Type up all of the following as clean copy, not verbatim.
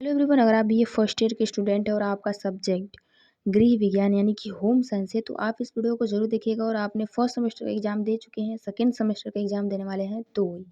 Hello everyone, अगर आप ये फर्स्ट ईयर के स्टूडेंट हैं और आपका सब्जेक्ट गृह विज्ञान यानी कि होम साइंस है, तो आप इस वीडियो को ज़रूर देखिएगा। और आपने फर्स्ट सेमेस्टर का एग्जाम दे चुके हैं, सेकंड सेमेस्टर का एग्जाम देने वाले हैं तो ही।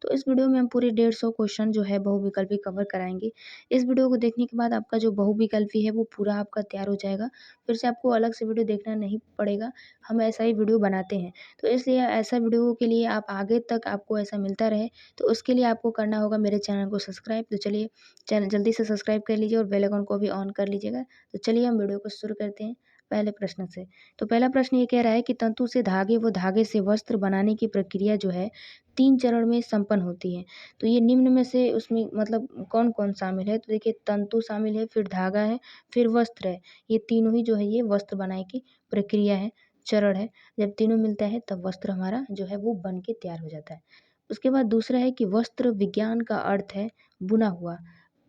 तो इस वीडियो में हम पूरे 150 क्वेश्चन जो है बहुविकल्पी कवर कराएंगे। इस वीडियो को देखने के बाद आपका जो बहुविकल्पी है वो पूरा आपका तैयार हो जाएगा। फिर से आपको अलग से वीडियो देखना नहीं पड़ेगा, हम ऐसा ही वीडियो बनाते हैं। तो इसलिए ऐसा वीडियो के लिए आप आगे तक आपको ऐसा मिलता रहे, तो उसके लिए आपको करना होगा मेरे चैनल को सब्सक्राइब। तो चलिए चैनल जल्दी से सब्सक्राइब कर लीजिए और बेल आइकन को भी ऑन कर लीजिएगा। तो चलिए हम वीडियो को शुरू करते हैं पहले प्रश्न से। तो पहला प्रश्न ये कह रहा है कि तंतु से धागे व धागे से वस्त्र बनाने की प्रक्रिया जो है 3 चरण में संपन्न होती है। तो ये निम्न में से उसमें मतलब कौन-कौन शामिल है? तो देखिए, तंतु शामिल है, फिर धागा है, फिर वस्त्र है। ये तीनों ही जो है ये वस्त्र बनाने की प्रक्रिया है, चरण है। जब तीनों मिलता है तब वस्त्र हमारा जो है वो बन के तैयार हो जाता है। उसके बाद दूसरा है कि वस्त्र विज्ञान का अर्थ है बुना हुआ,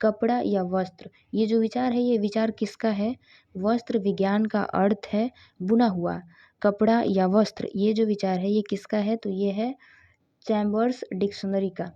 कपड़ा या वस्त्र। ये जो विचार है, ये विचार किसका है? वस्त्र विज्ञान का अर्थ है बुना हुआ, कपड़ा या वस्त्र। ये जो विचार है ये किसका है? तो ये है चैम्बर्स डिक्शनरी का।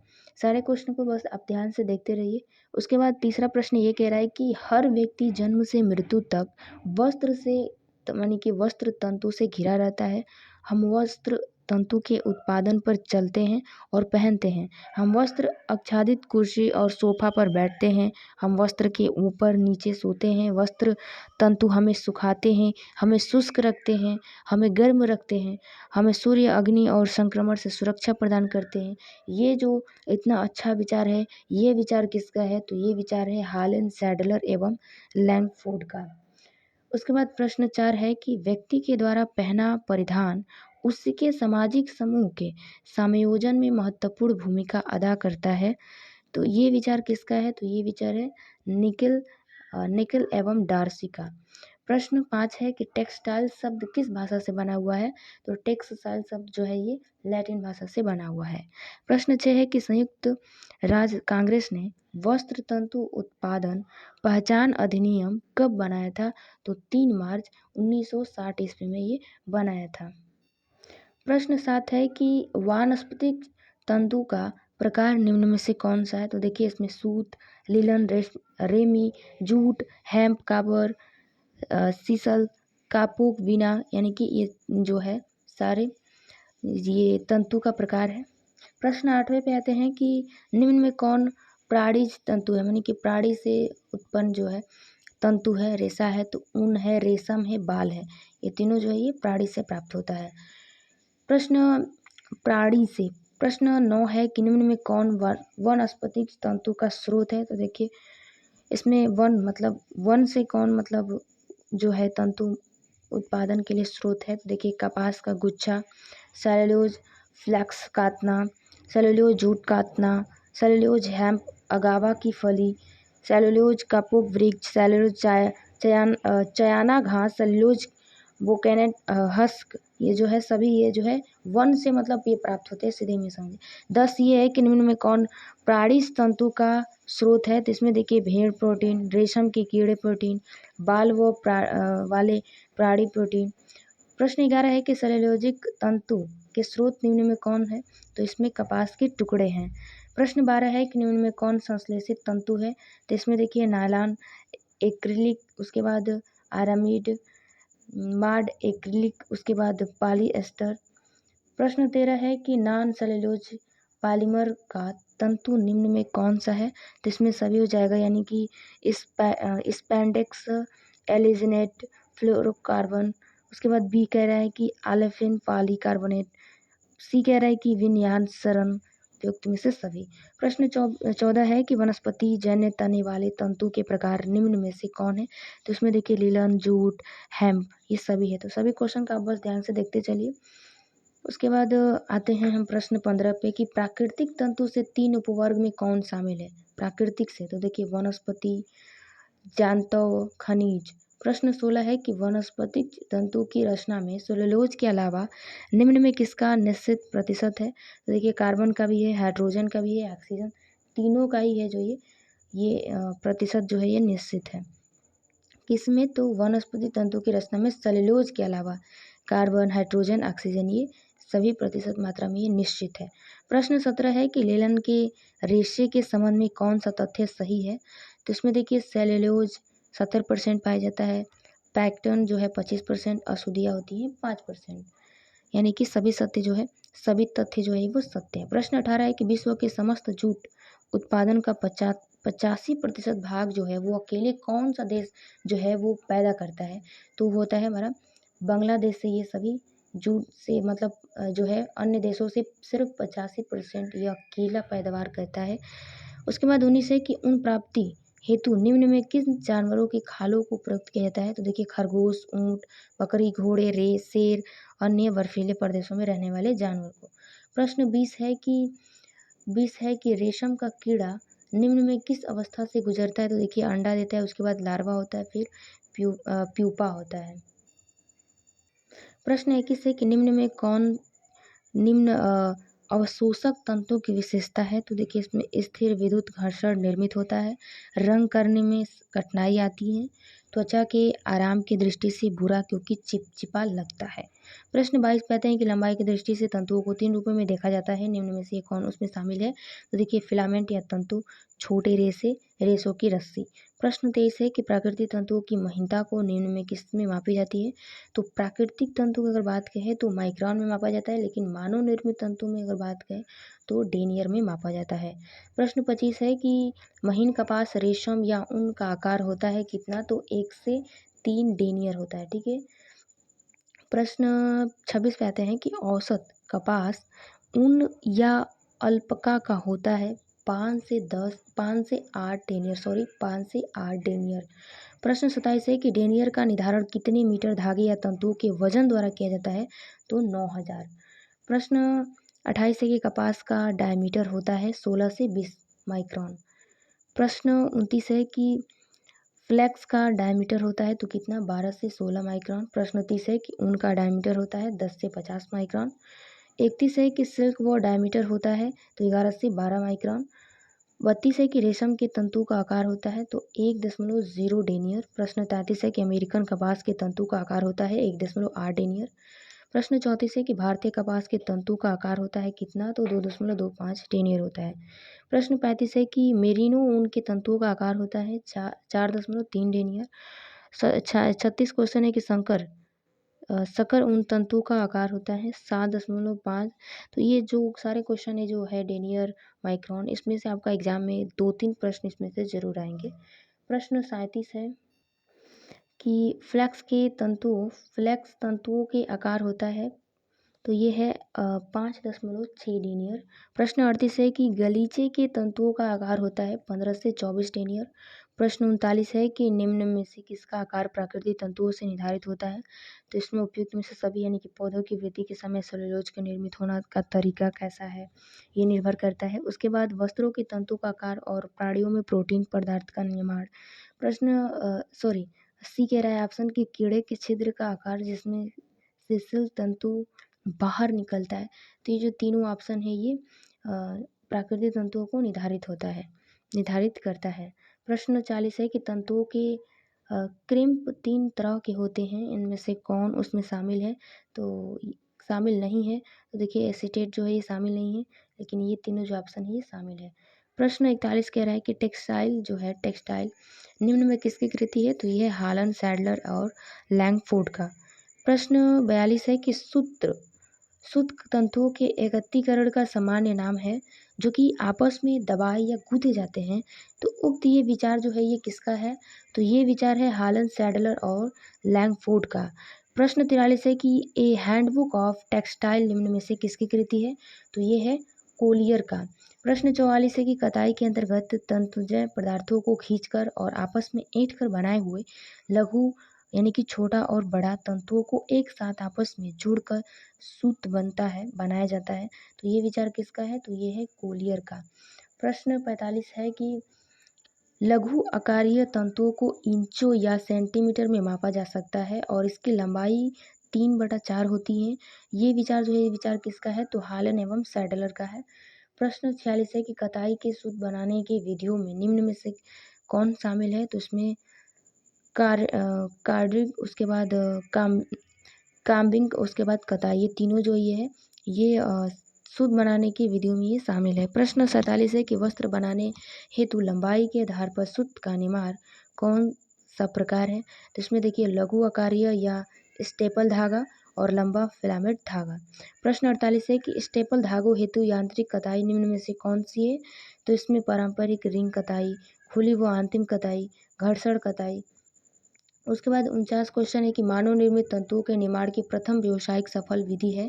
सारे क्वेश्चन को बस आप ध्यान से देखते रहिए। उसके बाद तीसरा प्रश्न ये कह रहा है कि हर व्यक्ति जन्म से मृत्यु तक वस्त्र से मानी कि वस्त्र तंतु से घिरा रहता है। हम वस्त्र तंतु के उत्पादन पर चलते हैं और पहनते हैं। हम वस्त्र आच्छादित कुर्सी और सोफा पर बैठते हैं। हम वस्त्र के ऊपर नीचे सोते हैं। वस्त्र तंतु हमें सुखाते हैं, हमें शुष्क रखते हैं, हमें गर्म रखते हैं, हमें सूर्य, अग्नि और संक्रमण से सुरक्षा प्रदान करते हैं। ये जो इतना अच्छा विचार है, ये विचार किसका है? तो ये विचार है हालन, सैडलर एवं लैंगफोर्ड का। उसके बाद प्रश्न 4 है कि व्यक्ति के द्वारा पहना परिधान उसके सामाजिक समूह के समायोजन में महत्वपूर्ण भूमिका अदा करता है। तो ये विचार किसका है? तो ये विचार है निकल एवं डार्सी का। प्रश्न 5 है कि टेक्सटाइल शब्द किस भाषा से बना हुआ है? तो टेक्सटाइल शब्द जो है ये लैटिन भाषा से बना हुआ है। प्रश्न 6 है कि संयुक्त राज्य कांग्रेस ने वस्त्र तंतु उत्पादन पहचान अधिनियम कब बनाया था? तो 3 मार्च 1960 ईस्वी में ये बनाया था। प्रश्न 7 है कि वानस्पतिक तंतु का प्रकार निम्न में से कौन सा है? तो देखिए, इसमें सूत, लिनन, रेमी, जूट, हेम्प, काबर, सीसल, कापूक, बीना, यानी कि ये जो है सारे ये तंतु का प्रकार है। प्रश्न 8वें पे आते हैं कि निम्न में कौन प्राणिज तंतु है? यानी कि प्राणी से उत्पन्न जो है तंतु है। रेशा है, तो ऊन है, रेशम है, बाल है। ये तीनों जो है ये प्राणी से प्राप्त होता है। प्रश्न प्राणी से प्रश्न 9 है कि निम्न में कौन वनस्पतिक तंतु का स्रोत है? तो देखिए, इसमें वन से कौन मतलब जो है तंतु उत्पादन के लिए स्रोत है? तो देखिए, कपास का गुच्छा, सेलुलोज फ्लैक्स काटना, सेलुलोज जूट काटना, सेलुलोज हेम्प अगावा की फली, सेलुलोज कपूक वृक्ष, सेलुलोज चयाना घास, सेलुलोज बोकेनेट हस्क। ये जो है सभी ये जो है वन से मतलब ये प्राप्त होते हैं, सीधे में समझे। 10 ये है कि निम्न में कौन प्राणिज तंतु का स्रोत है? तो इसमें देखिए, भेड़ प्रोटीन, रेशम के कीड़े प्रोटीन, बाल वाले प्राणी प्रोटीन। प्रश्न 11 है कि सेलुलोजिक तंतु के स्रोत निम्न में कौन है? तो इसमें कपास के टुकड़े हैं। प्रश्न 12 है कि निम्न में कौन संश्लेषित तंतु है? तो इसमें देखिए, नायलॉन, एक्रिलिक, उसके बाद आरामीड, माड, एक्रिलिक, उसके बाद पॉलीएस्टर। प्रश्न 13 है कि नॉन सेलुलोज पॉलीमर का तंतु निम्न में कौन सा है? तो इसमें सभी हो जाएगा, यानी कि स्पैंडेक्स, एलिजिनेट, फ्लोरोकार्बन। उसके बाद बी कह रहा है कि आलेफिन पॉलीकार्बोनेट, सी कह रहा है कि विनयान सरन, उपयुक्त में से सभी। प्रश्न 14 है कि वनस्पति जन्य तने वाले तंतु के प्रकार निम्न में से कौन है? तो इसमें देखिए, लीलन, जूट, हेम्प, ये सभी है। तो सभी क्वेश्चन का आप बस ध्यान से देखते चलिए। उसके बाद आते हैं हम प्रश्न 15 पे कि प्राकृतिक तंतु से 3 उपवर्ग में कौन शामिल है? प्राकृतिक से तो देखिए, वनस्पति, जांतव, खनिज। प्रश्न 16 है कि वनस्पतिक तंतु की रचना में सेलुलोज के अलावा निम्न में किसका निश्चित प्रतिशत है? तो देखिए, कार्बन का भी है, हाइड्रोजन का भी है, ऑक्सीजन, तीनों का ही है जो ये प्रतिशत जो है ये निश्चित है। किसमें? तो वनस्पति तंतु की रचना में सेलुलोज के अलावा कार्बन, हाइड्रोजन, ऑक्सीजन, ये सभी प्रतिशत मात्रा में ये निश्चित है। प्रश्न 17 है कि लेलन के रेशे के संबंध में कौन सा तथ्य सही है? तो इसमें देखिए सेल्यूलोज 70% पाया जाता है, पैक्टन जो है 25%, अशुद्धियाँ होती हैं 5%। यानी कि सभी तथ्य जो है वो सत्य है। प्रश्न 18 है कि विश्व के समस्त जूट उत्पादन का 85% भाग जो है वो अकेले कौन सा देश जो है वो पैदा करता है? तो वो होता है हमारा बांग्लादेश से ये सभी जूट से मतलब जो है अन्य देशों से सिर्फ 85% ये अकेला पैदावार करता है। उसके बाद 19 है कि ऊन प्राप्ति हेतु निम्न में किन जानवरों की खालों को प्रयुक्त किया जाता है? तो देखिए खरगोश, ऊँट, बकरी, घोड़े, शेर, अन्य बर्फीले प्रदेशों में रहने वाले जानवर को। प्रश्न 20 है कि रेशम का कीड़ा निम्न में किस अवस्था से गुजरता है? तो देखिए अंडा देता है, उसके बाद लार्वा होता है, फिर प्यूपा होता है। प्रश्न 21 है कि निम्न अवशोषक तंतुओं की विशेषता है? तो देखिए इसमें स्थिर विद्युत घर्षण निर्मित होता है, रंग करने में कठिनाई आती है, त्वचा के आराम की दृष्टि से बुरा क्योंकि चिपचिपा लगता है। प्रश्न 22 कहते हैं कि लंबाई की दृष्टि से तंतुओं को 3 रूपों में देखा जाता है, निम्न में से कौन उसमें शामिल है? तो देखिए फिलामेंट या तंतु, छोटे रेशे, रेशों की रस्सी। प्रश्न 23 है कि प्राकृतिक तंतुओं की महीनता को निम्न में किस में मापी जाती है? तो प्राकृतिक तंतु की अगर बात कहें तो माइक्रोन में मापा जाता है, लेकिन मानव निर्मित तंतु में अगर बात कहें तो डेनियर में मापा जाता है। प्रश्न 25 है कि महीन कपास, रेशम या ऊन का आकार होता है कितना? तो 1 से 3 डेनियर होता है, ठीक है। प्रश्न 26 पे आते हैं कि औसत कपास, ऊन या अल्पका का होता है 5 से 8 डेनियर। प्रश्न 27 है कि डेनियर का निर्धारण कितने मीटर धागे या तंतुओं के वजन द्वारा किया जाता है? तो 9000। प्रश्न 28 है कि कपास का डायमीटर होता है 16 से 20 माइक्रोन। प्रश्न 29 है कि फ्लेक्स का डायमीटर होता है तो कितना? 12 से 16 माइक्रोन। प्रश्न 30 है कि ऊन का डायमीटर होता है 10 से 50 माइक्रोन। 31 है कि सिल्क वो डायमीटर होता है तो 11 से 12 माइक्रोन। 32 है कि रेशम के तंतु का आकार होता है तो 1.0 डेनियर। प्रश्न 33 है कि अमेरिकन कपास के तंतु का आकार होता है 1.8 डेनियर। प्रश्न 34 है कि भारतीय कपास के तंतु का आकार होता है कितना? तो 2.25 डेनियर होता है। प्रश्न 35 है कि मेरिनो ऊन के तंतुओं का आकार होता है 4.3 डेनियर। 36 क्वेश्चन है कि शकर ऊन तंतु का आकार होता है 7.5। तो ये जो सारे क्वेश्चन है जो है डेनियर, माइक्रोन, इसमें से आपका एग्जाम में 2-3 प्रश्न इसमें से जरूर आएंगे। प्रश्न 37 है कि फ्लेक्स तंतुओं के आकार होता है तो ये है 5.6 डेनियर। प्रश्न 38 है कि गलीचे के तंतुओं का आकार होता है 15 से 24 डेनियर। प्रश्न 39 है कि निम्न में से किसका आकार प्राकृतिक तंतुओं से निर्धारित होता है? तो इसमें उपयुक्त में से सभी यानी कि पौधों की वृद्धि के समय सेलुलोज के निर्मित होना का तरीका कैसा है, ये निर्भर करता है। उसके बाद वस्त्रों के तंतु का आकार और प्राणियों में प्रोटीन पदार्थ का निर्माण। सी कह रहा है ऑप्शन कि कीड़े के छिद्र का आकार जिसमें सिसिल तंतु बाहर निकलता है। तो ये जो तीनों ऑप्शन है ये प्राकृतिक तंतुओं को निर्धारित करता है। प्रश्न 40 है कि तंतुओं के क्रिम्प 3 तरह के होते हैं, इनमें से कौन उसमें शामिल है? तो शामिल नहीं है। तो देखिए एसीटेट जो है ये शामिल नहीं है, लेकिन ये तीनों जो ऑप्शन है ये शामिल है। प्रश्न 41 कह रहा है कि टेक्सटाइल निम्न में किसकी कृति है? तो ये हालन सैडलर और लैंगफोर्ड का। प्रश्न 42 है कि सूत्र तंतुओं के एकत्रीकरण का सामान्य नाम है जो कि आपस में दबाए या गूंथे जाते हैं। तो उक्त ये विचार जो है ये किसका है? तो ये विचार है हालन सैडलर और लैंगफोर्ड का। प्रश्न 43 है कि ए हैंडबुक ऑफ टेक्सटाइल निम्न में से किसकी कृति है? तो ये है कोलियर का। प्रश्न 44 है कि कताई के अंतर्गत तंतुजय पदार्थों को खींचकर और आपस में ऐंठकर बनाए हुए लघु यानी कि छोटा और बड़ा तंतुओं को एक साथ आपस में जुड़कर सूत बनाया जाता है। तो ये विचार किसका है? तो ये है कोलियर का। प्रश्न 45 है कि लघु आकारीय तंतुओं को इंचों या सेंटीमीटर में मापा जा सकता है और इसकी लंबाई 3/4 होती है। ये विचार किसका है? तो हालन एवं सैडलर का है। प्रश्न 46 है कि कताई के सूत बनाने की विधियों में निम्न में से कौन शामिल है? तो इसमें कार्डिंग, उसके बाद काम्बिंग, उसके बाद कताई, ये तीनों जो ये है ये सूत बनाने की विधियों में ये शामिल है। प्रश्न 47 है कि वस्त्र बनाने हेतु लंबाई के आधार पर सूत का निर्माण कौन सा प्रकार है? तो इसमें देखिए लघु आकारीय या स्टेपल धागा और लंबा फिलामेंट धागा। प्रश्न 48 है कि स्टेपल धागों हेतु यांत्रिक कताई निम्न में से कौन सी है? तो इसमें पारंपरिक रिंग कताई, खुली व अंतिम कताई, घर्षण कताई। उसके बाद 49 क्वेश्चन है कि मानव निर्मित तंतुओं के निर्माण की प्रथम व्यावसायिक सफल विधि है।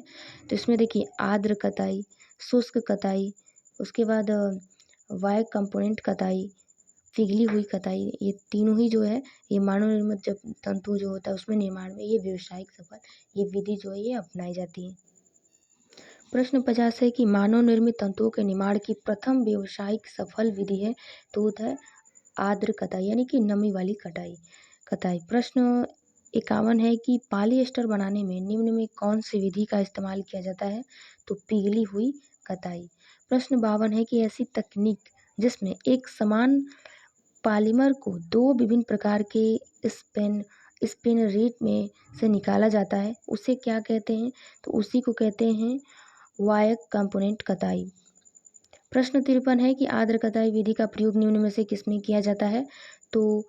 तो इसमें देखिए आर्द्र कताई, शुष्क कताई, उसके बाद वायर कंपोनेंट कताई, पिघली हुई कताई, ये तीनों ही जो है ये मानव निर्मित जब तंतु जो होता है उसमें निर्माण में ये व्यावसायिक सफल ये विधि जो है ये अपनाई जाती है। प्रश्न 50 है कि मानव निर्मित तंतुओं के निर्माण की प्रथम व्यावसायिक सफल विधि है। तो वो है आर्द्र कताई यानी कि नमी वाली कताई। प्रश्न 51 है कि पॉलिएस्टर बनाने में निम्न में कौन सी विधि का इस्तेमाल किया जाता है? तो पिघली हुई कताई। प्रश्न 52 है कि ऐसी तकनीक जिसमें एक समान पॉलीमर को दो विभिन्न प्रकार के स्पिनरेट में से निकाला जाता है उसे क्या कहते हैं? तो उसी को कहते हैं वायर कंपोनेंट कताई। प्रश्न 53 है कि आर्द्र कताई विधि का प्रयोग निम्न में से किसमें किया जाता है? तो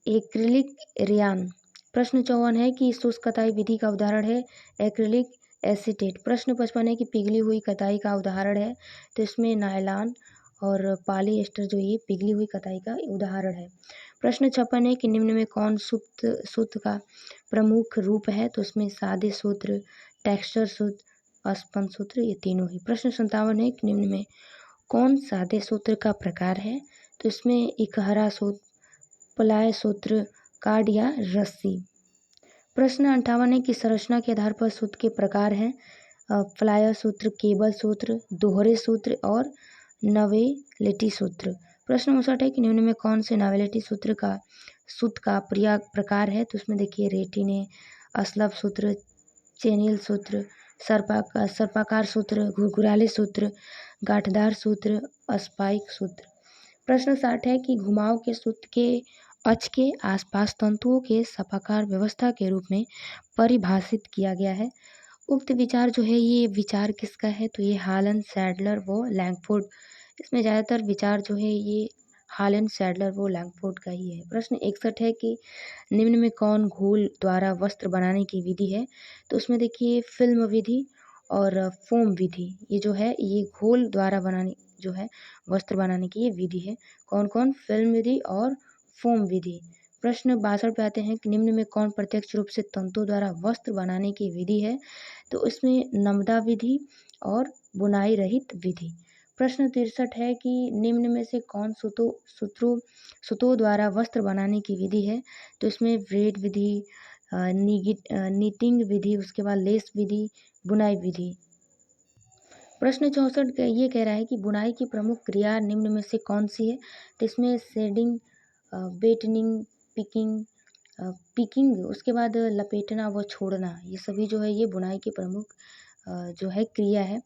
एक्रिलिक रेयान। प्रश्न 54 है कि शुष्क कताई विधि का उदाहरण है एक्रिलिक एसीटेट। प्रश्न 55 है कि पिघली हुई कताई का उदाहरण है। तो इसमें नायलॉन और पॉलिएस्टर जो ये पिघली हुई कताई का उदाहरण है। प्रश्न 56 है कि निम्न में कौन सूत्र का प्रमुख रूप है? तो इसमें सादे सूत्र, टेक्सचर सूत्र, स्पंज सूत्र, ये तीनों ही। प्रश्न 57 है कि निम्न में कौन सादे सूत्र का प्रकार है? तो इसमें इकहरा सूत्र, पलाय सूत्र, कार्ड या रस्सी। प्रश्न 58 है कि संरचना के आधार पर सूत्र के प्रकार हैं फ्लायर सूत्र, केबल सूत्र, दोहरे सूत्र और नवेलिटी सूत्र। प्रश्न 59 है कि निम्न में कौन से नवेलिटी सूत्र का प्रकार है? तो उसमें देखिए रेटिने, असलब सूत्र, चेनिल सूत्र, सर्पाकार सूत्र, घुरघुराले सूत्र, गांठदार सूत्र, स्पाइक सूत्र। प्रश्न 60 है कि घुमाव के सूत्र के अक्ष के आसपास तंतुओं के सफाकार व्यवस्था के रूप में परिभाषित किया गया है। उक्त विचार जो है ये विचार किसका है? तो ये हालन, सैडलर व लैंगफोर्ड। इसमें ज़्यादातर विचार जो है ये हालन, सैडलर व लैंगफोर्ड का ही है। प्रश्न 61 है कि निम्न में कौन घोल द्वारा वस्त्र बनाने की विधि है? तो उसमें देखिए फिल्म विधि और फोम विधि, ये जो है ये घोल द्वारा बनाने जो है वस्त्र बनाने की ये विधि है। कौन कौन? फिल्म विधि और फोम विधि। प्रश्न 62 पे आते हैं कि निम्न में कौन प्रत्यक्ष रूप से तंतुओं द्वारा वस्त्र बनाने की विधि है? तो इसमें नमदा विधि और बुनाई रहित विधि। प्रश्न 63 है कि निम्न में से कौन सुतों द्वारा वस्त्र बनाने की विधि है? तो इसमें ब्रेड विधि, नीटिंग विधि, उसके बाद लेस विधि, बुनाई विधि। प्रश्न 64 ये कह रहा है कि बुनाई की प्रमुख क्रिया निम्न में से कौन सी है? तो इसमें शेडिंग, बेटनिंग, पिकिंग, पिकिंग, उसके बाद लपेटना व छोड़ना, ये सभी जो है ये बुनाई की प्रमुख जो है क्रिया है।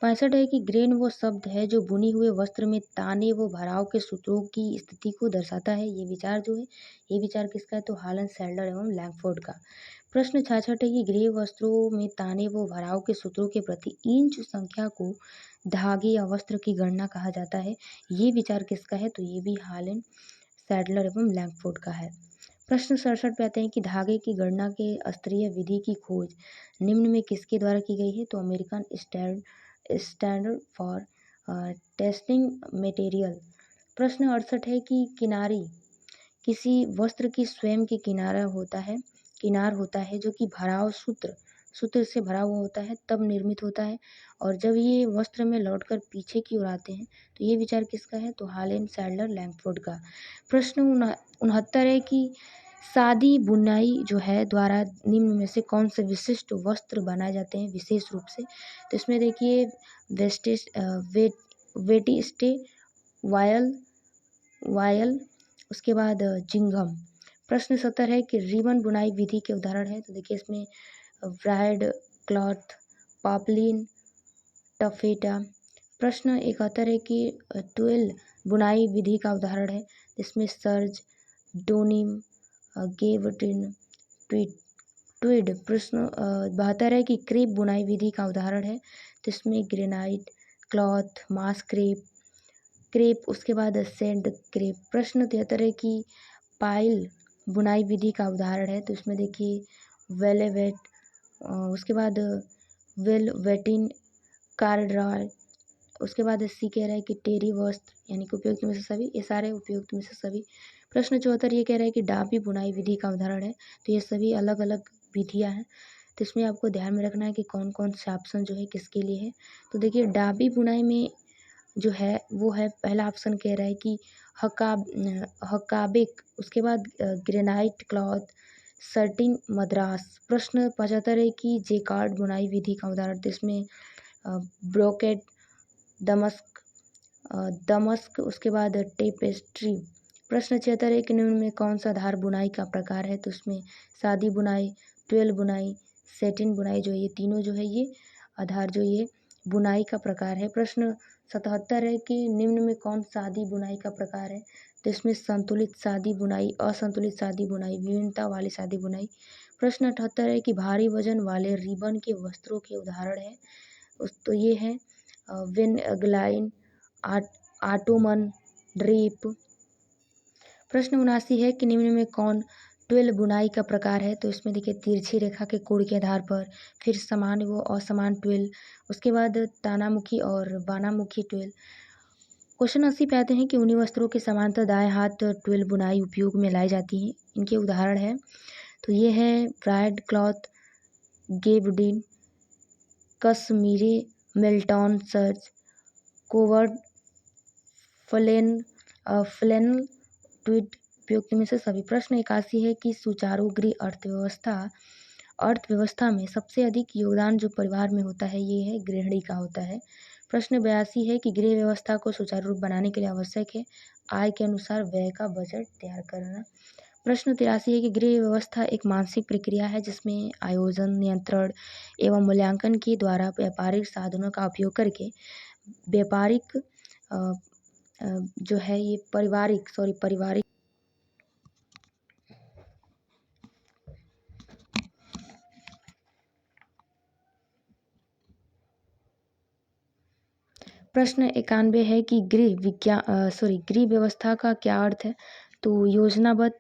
65 है कि ग्रेन वो शब्द है जो बुनी हुए वस्त्र में ताने व भराव के सूत्रों की स्थिति को दर्शाता है। ये विचार जो है ये विचार किसका है? तो हालन, सैडलर एवं लैंगफोर्ड का। प्रश्न 66 है कि ग्रे वस्त्रों में ताने व भराव के सूत्रों के प्रति इंच संख्या को धागे या वस्त्र की गणना कहा जाता है। ये विचार किसका है? तो ये भी हालन, सैडलर एवं लैंगफोर्ड का है। प्रश्न 67 पे आते हैं कि धागे की गणना के स्तरीय विधि की खोज निम्न में किसके द्वारा की गई है? तो American standard for testing material. प्रश्न 68 है कि किनारी किसी वस्त्र की स्वयं के किनार होता है जो कि भराव सूत्र से भरा हुआ होता है तब निर्मित होता है, और जब ये वस्त्र में लौटकर पीछे की ओर आते हैं तो ये विचार किसका है? तो हालन, सैडलर, लैंगफोर्ड का। प्रश्न 69 है कि सादी बुनाई जो है द्वारा निम्न में से कौन से विशिष्ट वस्त्र बनाए जाते हैं विशेष रूप से? तो इसमें देखिए वेटिस्टे, वायल, उसके बाद जिंघम। प्रश्न 70 है कि रिबन बुनाई विधि के उदाहरण है। तो देखिए इसमें ब्राइड क्लॉथ, पॉपलिन, टफेटा। प्रश्न 71 है कि ट्विल बुनाई विधि का उदाहरण है। इसमें सर्ज, डोनिम, गेवटिन, ट्वीड। प्रश्न 72 है कि क्रेप बुनाई विधि का उदाहरण है। तो इसमें ग्रेनाइट, क्लॉथ, मास क्रेप, उसके बाद सेंड क्रेप। प्रश्न 73 है कि पाइल बुनाई विधि का उदाहरण है, तो इसमें देखिए वेलवेट, उसके बाद वेलवेटिन, कार्डराय, उसके बाद सी कह रहा है कि टेरी वस्त्र यानी कि उपयुक्त में से सभी, ये सारे उपयुक्त में से सभी। प्रश्न 74 ये कह रहा है कि डाबी बुनाई विधि का उदाहरण है, तो ये सभी अलग अलग विधियां हैं, तो इसमें आपको ध्यान में रखना है कि कौन कौन से ऑप्शन जो है किसके लिए है। तो देखिए डाबी बुनाई में जो है वो है, पहला ऑप्शन कह रहा है कि हकाबिक, उसके बाद ग्रेनाइट क्लॉथ, सर्टिंग मद्रास। प्रश्न 75 है कि जेकार्ड बुनाई विधि का उदाहरण, तो इसमें ब्रोकेट, दमस्क, उसके बाद टेपेस्ट्री। प्रश्न 76 है कि निम्न में कौन सा धार बुनाई का प्रकार है, तो उसमें सादी बुनाई, ट्वेल बुनाई, सेटिन बुनाई, जो ये तीनों जो है ये आधार जो ये बुनाई का प्रकार है। प्रश्न 77 है कि निम्न में कौन सादी बुनाई का प्रकार है, तो इसमें संतुलित सादी बुनाई, असंतुलित सादी बुनाई, विभिन्नता वाली सादी बुनाई। प्रश्न 78 है कि भारी वजन वाले रिबन के वस्त्रों के उदाहरण है, तो ये है विनग्लाइन, आटोमन, ड्रेप। प्रश्न 79 है कि निम्न में कौन ट्वेल बुनाई का प्रकार है, तो इसमें देखिए तिरछी रेखा के कोण के आधार पर, फिर समान व असमान ट्वेल, उसके बाद तानामुखी और बानामुखी ट्वेल। क्वेश्चन 80 पे आते हैं कि उन्हीं वस्त्रों के समांतर दाएं हाथ ट्वेल बुनाई उपयोग में लाई जाती है, इनके उदाहरण है, तो ये है broadcloth, gabardine, Kashmiri melton serge, covert, flannel tweed, उपयुक्त में से सभी। प्रश्न 81 है कि सुचारू गृह अर्थव्यवस्था में सबसे अधिक योगदान जो परिवार में होता है ये है गृहिणी का होता है। प्रश्न 82 है कि गृह व्यवस्था को सुचारू रूप बनाने के लिए आवश्यक है आय के अनुसार व्यय का बजट तैयार करना। प्रश्न 83 है कि गृह व्यवस्था एक मानसिक प्रक्रिया है जिसमें आयोजन, नियंत्रण एवं मूल्यांकन के द्वारा व्यापारिक साधनों का उपयोग करके व्यापारिक जो है ये पारिवारिक प्रश्न 91 है कि गृह व्यवस्था का क्या अर्थ है, तो योजनाबद्ध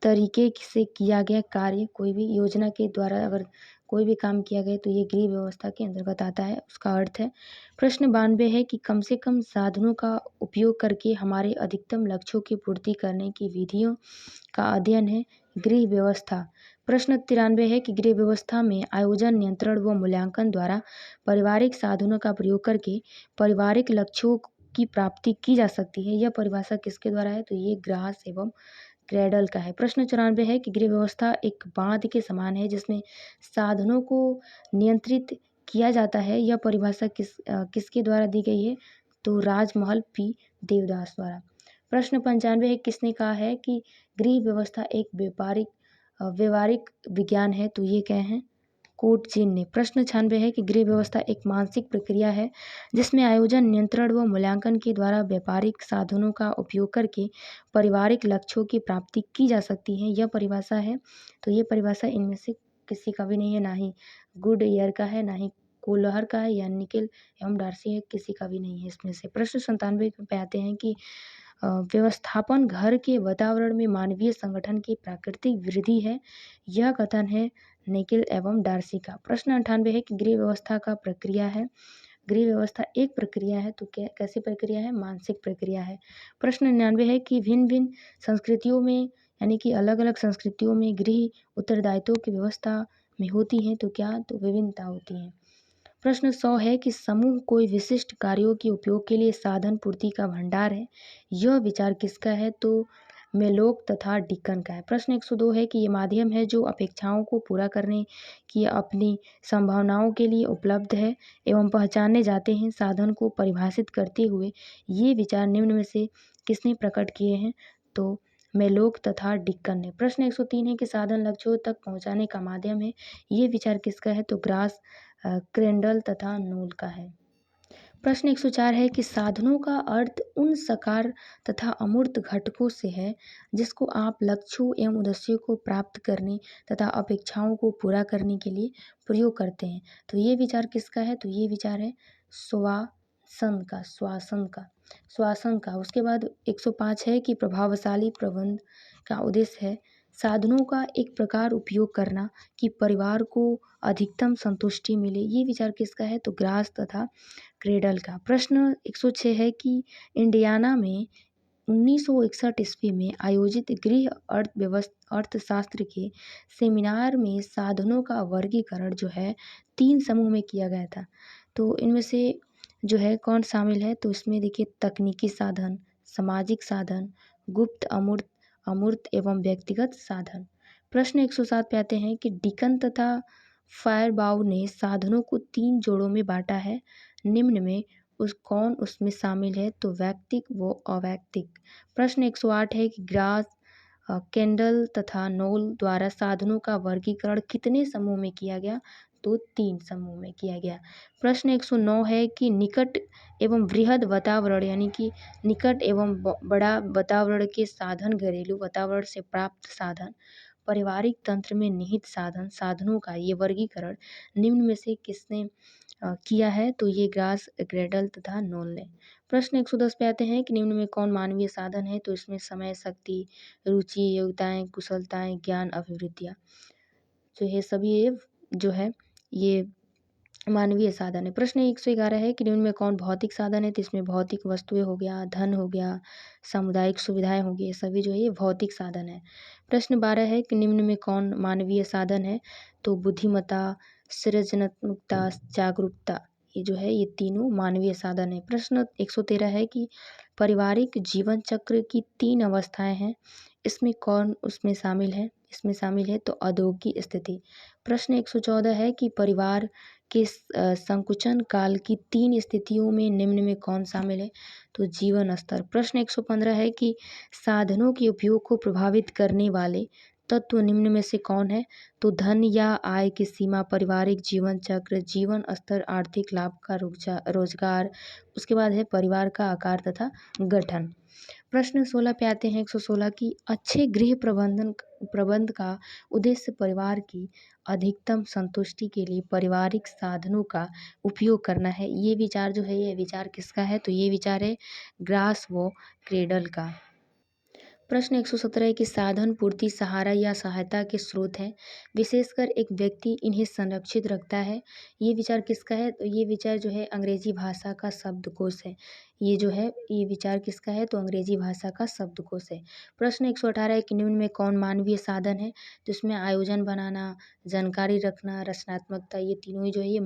तरीके से किया गया कार्य, कोई भी योजना के द्वारा अगर कोई भी काम किया गया तो ये गृह व्यवस्था के अंतर्गत आता है, उसका अर्थ है। प्रश्न 92 है कि कम से कम साधनों का उपयोग करके हमारे अधिकतम लक्ष्यों की पूर्ति करने की विधियों का अध्ययन है गृह व्यवस्था। प्रश्न 93 है कि गृह व्यवस्था में आयोजन, नियंत्रण व मूल्यांकन द्वारा पारिवारिक साधनों का प्रयोग करके पारिवारिक लक्ष्यों की प्राप्ति की जा सकती है, यह परिभाषा किसके द्वारा है, तो ये ग्रास एवं क्रेडल का है। प्रश्न 94 है कि गृह व्यवस्था एक बांध के समान है जिसमें साधनों को नियंत्रित किया जाता है, यह परिभाषा किसके द्वारा दी गई है, तो राजमहल पी देवदास द्वारा। प्रश्न 95 है किसने कहा है कि गृह व्यवस्था एक व्यवहारिक विज्ञान है, तो ये क्या है, कोटजिन ने। प्रश्न 96 है कि गृह व्यवस्था एक मानसिक प्रक्रिया है जिसमें आयोजन, नियंत्रण व मूल्यांकन के द्वारा व्यापारिक साधनों का उपयोग करके पारिवारिक लक्ष्यों की प्राप्ति की जा सकती है, यह परिभाषा है, तो ये परिभाषा इनमें से किसी का भी नहीं है, ना ही गुडईयर का है, ना ही कोलहर का है, या निकेल एवं डार्सी है, किसी का भी नहीं है इसमें से। प्रश्न 97 पे आते हैं कि व्यवस्थापन घर के वातावरण में मानवीय संगठन की प्राकृतिक वृद्धि है, यह कथन है निकेल एवं डार्सी का। प्रश्न 98 है कि गृह व्यवस्था का प्रक्रिया है, गृह व्यवस्था एक प्रक्रिया है, तो कैसी प्रक्रिया है, मानसिक प्रक्रिया है। प्रश्न 99 है कि भिन्न भिन्न संस्कृतियों में यानी कि अलग अलग संस्कृतियों में गृह उत्तरदायित्वों की व्यवस्था में होती है, तो क्या, तो विभिन्नता होती है। प्रश्न 100 है कि समूह कोई विशिष्ट कार्यों के उपयोग के लिए साधन पूर्ति का भंडार है, यह विचार किसका है, तो मेलोक तथा डिकन का है। प्रश्न 102 है कि ये माध्यम है जो अपेक्षाओं को पूरा करने की अपनी संभावनाओं के लिए उपलब्ध है एवं पहचाने जाते हैं साधन को परिभाषित करते हुए ये विचार निम्न में से किसने प्रकट किए हैं, तो मेलोक तथा डिकन ने। प्रश्न 103 है कि साधन लक्ष्यों तक पहुंचाने का माध्यम है, ये विचार किसका है, तो ग्रास, क्रेंडल तथा नूल का है। प्रश्न 104 है कि साधनों का अर्थ उन साकार तथा अमूर्त घटकों से है जिसको आप लक्ष्यों एवं उद्देश्यों को प्राप्त करने तथा अपेक्षाओं को पूरा करने के लिए प्रयोग करते हैं। तो ये विचार किसका है? तो ये विचार है श्वासन का। उसके बाद 105 है कि प्रभावशाली प्रबंध का उद्देश्य है साधनों का एक प्रकार उपयोग करना कि परिवार को अधिकतम संतुष्टि मिले। ये विचार किसका है? तो ग्रास तथा क्रेडल का। प्रश्न 106 है कि इंडियाना में 1961 ईस्वी में आयोजित गृह अर्थशास्त्र के सेमिनार में साधनों का वर्गीकरण जो है 3 समूह में किया गया था। तो इनमें से जो है कौन शामिल है? तो इसमें देखिए तकनीकी साधन, सामाजिक साधन, गुप्त अमूर्त अमूर्त एवं व्यक्तिगत साधन। प्रश्न 107 पे आते हैं कि डिकन तथा फायरबाउ ने साधनों को 3 जोड़ों में बांटा है। निम्न में कौन उसमें शामिल है? तो वैयक्तिक व अवैयक्तिक। प्रश्न 108 है कि ग्रास केंडल तथा नोल द्वारा साधनों का वर्गीकरण कितने समूह में किया गया? तो 3 समूह में किया गया। प्रश्न 109 है कि निकट एवं बृहद वातावरण यानी कि निकट एवं बड़ा वातावरण के साधन, घरेलू वातावरण से प्राप्त साधन, पारिवारिक तंत्र में निहित साधन, साधनों का ये वर्गीकरण निम्न में से किसने किया है? तो ये ग्रास, ग्रेडल तथा नोल ने। प्रश्न 110 पे आते हैं कि निम्न में कौन मानवीय साधन है? तो इसमें समय, शक्ति, रुचि, योग्यताएं, कुशलताएं, ज्ञान, अभिवृद्धियाँ जो ये सभी ये जो है ये मानवीय साधन है। प्रश्न 111 है कि निम्न में कौन भौतिक साधन है? तो इसमें भौतिक वस्तुएं हो गया, धन हो गया, सामुदायिक सुविधाएं हो गई, ये सभी जो है ये भौतिक साधन है। प्रश्न 12 है कि निम्न में कौन मानवीय साधन है? तो बुद्धिमत्ता, सृजनात्मकता, जागरूकता, ये जो है ये तीनों मानवीय साधन है। प्रश्न 113 है कि पारिवारिक जीवन चक्र की 3 अवस्थाएं हैं, इसमें कौन उसमें शामिल है? इसमें शामिल है तो औद्योगिक स्थिति। प्रश्न 114 है कि परिवार के संकुचन काल की 3 स्थितियों में निम्न में कौन शामिल है? तो जीवन स्तर। प्रश्न 115 है कि साधनों के उपयोग को प्रभावित करने वाले तत्व निम्न में से कौन है? तो धन या आय की सीमा, पारिवारिक जीवन चक्र, जीवन स्तर, आर्थिक लाभ का रोजगार, उसके बाद है परिवार का आकार तथा गठन। प्रश्न 16 पे आते हैं 116 की अच्छे गृह प्रबंध का उद्देश्य परिवार की अधिकतम संतुष्टि के लिए पारिवारिक साधनों का उपयोग करना है। ये विचार जो है ये विचार किसका है? तो ये विचार है ग्रास व क्रेडल का। प्रश्न 117 है कि साधन पूर्ति सहारा या सहायता के स्रोत हैं, विशेषकर एक व्यक्ति इन्हें संरक्षित रखता है। ये विचार किसका है? तो ये विचार जो है अंग्रेजी भाषा का शब्दकोश है। ये जो है ये विचार किसका है? तो अंग्रेजी भाषा का शब्दकोश है। प्रश्न 118 है कि निम्न में कौन मानवीय साधन है? तो इसमें आयोजन बनाना, जानकारी रखना, रचनात्मकता, ये तीनों ही जो है ये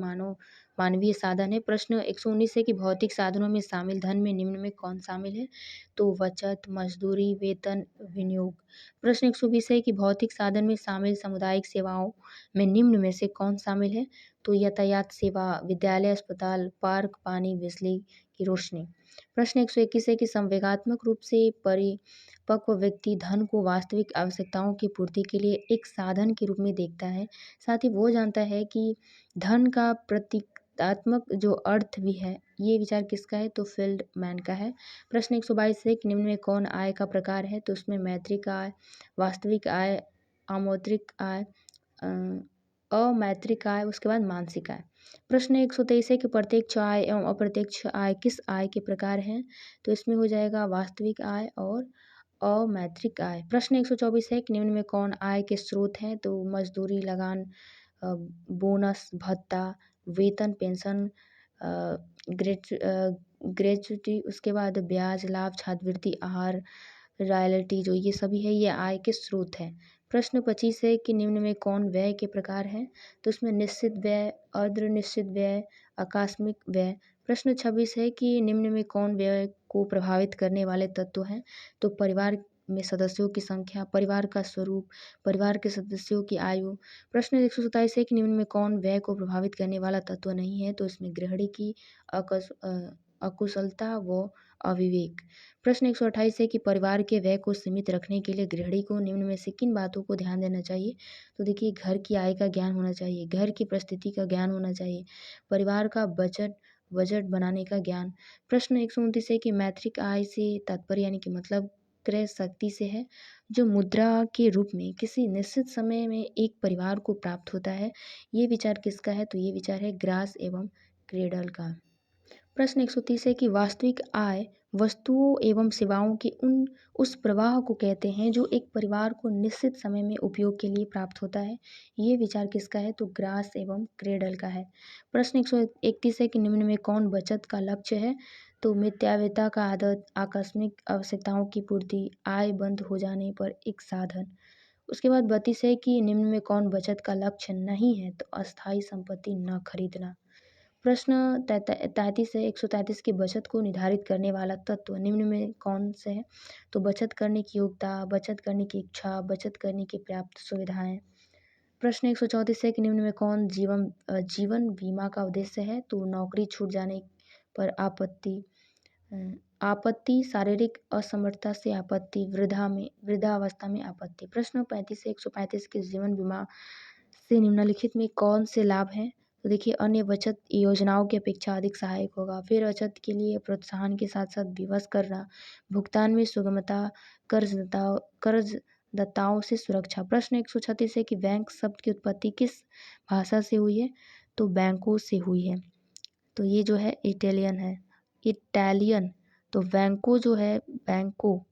मानवीय साधन है। प्रश्न 119 है कि भौतिक साधनों में शामिल धन में निम्न में कौन शामिल है? तो बचत, मजदूरी, वेतन, विनियोग। प्रश्न 120 है कि भौतिक साधन में शामिल सामुदायिक सेवाओं में निम्न में से कौन शामिल है? तो यातायात सेवा, विद्यालय, अस्पताल, पार्क, पानी, बिजली की रोशनी। प्रश्न 121 है कि संवेगात्मक रूप से परिपक्व व्यक्ति धन को वास्तविक आवश्यकताओं की पूर्ति के लिए एक साधन के रूप में देखता है। साथ ही वो जानता है कि धन का प्रतीकात्मक जो अर्थ भी है, ये विचार किसका है? तो फील्ड मैन का है। प्रश्न 122 है कि निम्न में कौन आय का प्रकार है? तो उसमें मैत्रिक आय, वास्तविक आय, अमौद्रिक आय, अमैत्रिक आय, उसके बाद मानसिक आय। प्रश्न 123 है कि प्रत्यक्ष आय एवं अप्रत्यक्ष आय किस आय के प्रकार हैं? तो इसमें हो जाएगा वास्तविक आय और अमैत्रिक आय। प्रश्न 124 है कि निम्न में कौन आय के स्रोत हैं? तो मजदूरी, लगान, बोनस, भत्ता, वेतन, पेंशन, ग्रेच्युटी, उसके बाद ब्याज, लाभ, छात्रवृत्ति, आहार, रॉयल्टी, जो ये सभी है ये आय के स्रोत हैं। प्रश्न 25 है कि निम्न में कौन व्यय के प्रकार हैं? तो उसमें निश्चित व्यय, अर्ध निश्चित व्यय, आकस्मिक व्यय। प्रश्न 26 है कि निम्न में कौन व्यय को प्रभावित करने वाले तत्व हैं? तो परिवार में सदस्यों की संख्या, परिवार का स्वरूप, परिवार के सदस्यों की आयु। प्रश्न 127 है कि निम्न में कौन व्यय को प्रभावित करने वाला तत्व नहीं है? तो इसमें गृहिणी की अकुशलता व अविवेक। प्रश्न 128 है कि परिवार के व्यय को सीमित रखने के लिए गृहिणी को निम्न में से किन बातों को ध्यान देना चाहिए? तो देखिए घर की आय का ज्ञान होना चाहिए, घर की परिस्थिति का ज्ञान होना चाहिए, परिवार का बजट बजट बनाने का ज्ञान। प्रश्न 129 है कि मैत्रिक आय से तात्पर्य यानी कि मतलब क्रय शक्ति से है, जो मुद्रा के रूप में किसी निश्चित समय में एक परिवार को प्राप्त होता है। ये विचार किसका है? तो ये विचार है ग्रास एवं क्रेडल का। प्रश्न 130 है कि वास्तविक आय वस्तुओं एवं सेवाओं के उस प्रवाह को कहते हैं जो एक परिवार को निश्चित समय में उपयोग के लिए प्राप्त होता है। ये विचार किसका है? तो ग्रास एवं क्रेडल का है। प्रश्न 131 है कि निम्न में कौन बचत का लक्ष्य है? तो मितव्ययिता का आदत, आकस्मिक आवश्यकताओं की पूर्ति, आय बंद हो जाने पर एक साधन। उसके बाद 32 है कि निम्न में कौन बचत का लक्ष्य नहीं है? तो अस्थायी संपत्ति न खरीदना। प्रश्न 33 है 133 की बचत को निर्धारित करने वाला तत्व निम्न में कौन से है? तो बचत करने की योग्यता, बचत करने की इच्छा, बचत करने की पर्याप्त सुविधाएं। प्रश्न 134 है कि निम्न में कौन जीवन बीमा का उद्देश्य है? तो नौकरी छूट जाने पर आपत्ति, अ, आपत्ति, शारीरिक असमर्थता से आपत्ति, वृद्धावस्था में आपत्ति। प्रश्न 35 से 135 के जीवन बीमा से निम्नलिखित में कौन से लाभ हैं? तो देखिए अन्य बचत योजनाओं की अपेक्षा अधिक सहायक होगा। फिर बचत के लिए प्रोत्साहन के साथ साथ विवश करना, भुगतान में सुगमता, कर्जदाताओं से सुरक्षा। प्रश्न 136 है कि बैंक शब्द की उत्पत्ति किस भाषा से हुई है? तो बैंकों से हुई है। तो ये जो है इटालियन है, इटालियन। तो बैंको जो है बैंको,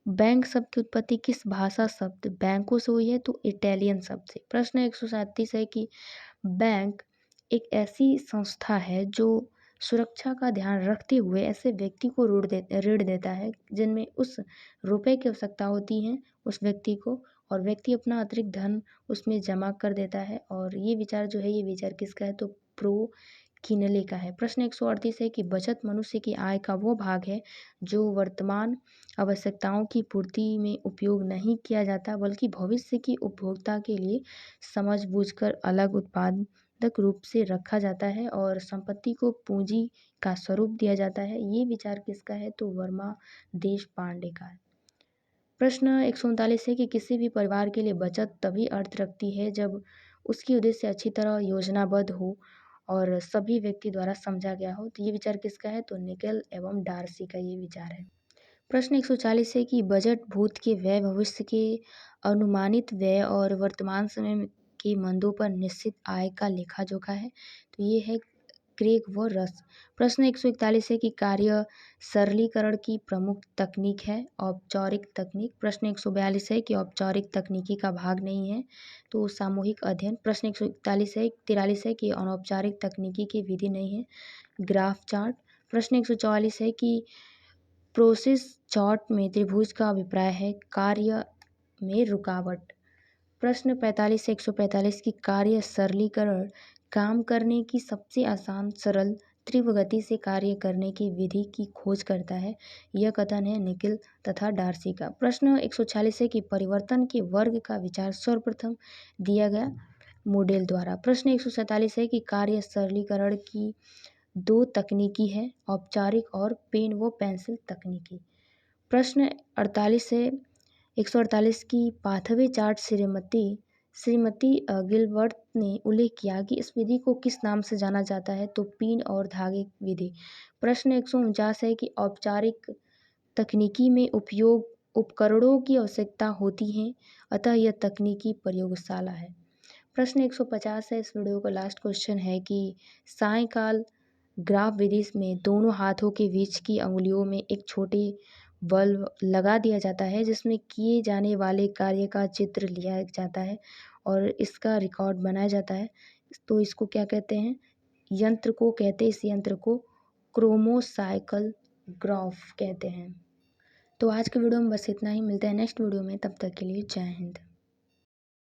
बैंक शब्द की उत्पत्ति किस भाषा शब्द बैंकों से हुई है? तो इटालियन शब्द से। प्रश्न 137 है कि बैंक एक ऐसी संस्था है जो सुरक्षा का ध्यान रखते हुए ऐसे व्यक्ति को ऋण देता है जिनमें उस रुपए की आवश्यकता होती है उस व्यक्ति को, और व्यक्ति अपना अतिरिक्त धन उसमें जमा कर देता है। और ये विचार जो है ये विचार किसका है? तो प्रो किनले का है। प्रश्न 138 है कि बचत मनुष्य की आय का वो भाग है जो वर्तमान आवश्यकताओं की पूर्ति में उपयोग नहीं किया जाता बल्कि भविष्य की उपभोक्ता के लिए समझ बूझकर अलग उत्पादक रूप से रखा जाता है और संपत्ति को पूंजी का स्वरूप दिया जाता है। ये विचार किसका है? तो वर्मा देश पांडे का है। प्रश्न 139 है कि किसी भी परिवार के लिए बचत तभी अर्थ रखती है जब उसकी उद्देश्य अच्छी तरह योजनाबद्ध हो और सभी व्यक्ति द्वारा समझा गया हो। तो ये विचार किसका है? तो निकेल एवं डार्सी का ये विचार है। प्रश्न 140 है कि बजट भूत के व्यय, भविष्य के अनुमानित व्यय और वर्तमान समय के मंदों पर निश्चित आय का लेखा जोखा है। तो ये है क्रेग व रस। प्रश्न 141 है कि कार्य सरलीकरण की प्रमुख तकनीक है औपचारिक तकनीक। प्रश्न 142 है कि औपचारिक तकनीकी का भाग नहीं है तो सामूहिक अध्ययन। प्रश्न 143 है कि अनौपचारिक तकनीकी की विधि नहीं है ग्राफ चार्ट। प्रश्न 144 है कि प्रोसेस चार्ट में त्रिभुज का अभिप्राय है कार्य में रुकावट। प्रश्न 45 से 145 की कार्य सरलीकरण काम करने की सबसे आसान, सरल, तीव्र गति से कार्य करने की विधि की खोज करता है। यह कथन है निकिल तथा डार्सी का। प्रश्न 146 है कि परिवर्तन के वर्ग का विचार सर्वप्रथम दिया गया मॉडल द्वारा। प्रश्न 147 है कि कार्य सरलीकरण की दो तकनीकी है औपचारिक और पेन व पेंसिल तकनीकी। प्रश्न 48 से 148 की पाथवे चार्ट श्रीमती गिलबर्ट ने उल्लेख किया कि इस विधि को किस नाम से जाना जाता है? तो पिन और धागे विधि। प्रश्न 149 है कि औपचारिक तकनीकी में उपयोग उपकरणों की आवश्यकता होती है, अतः यह तकनीकी प्रयोगशाला है। प्रश्न 150 है, इस वीडियो का लास्ट क्वेश्चन है कि सायंकाल ग्राफ विधि में दोनों हाथों के बीच की अंगुलियों में एक छोटी बल्ब लगा दिया जाता है जिसमें किए जाने वाले कार्य का चित्र लिया जाता है और इसका रिकॉर्ड बनाया जाता है। तो इसको क्या कहते हैं? यंत्र को कहते हैं, इस यंत्र को क्रोमोसाइकल ग्राफ कहते हैं। तो आज के वीडियो में बस इतना ही, मिलते हैं नेक्स्ट वीडियो में, तब तक के लिए जय हिंद।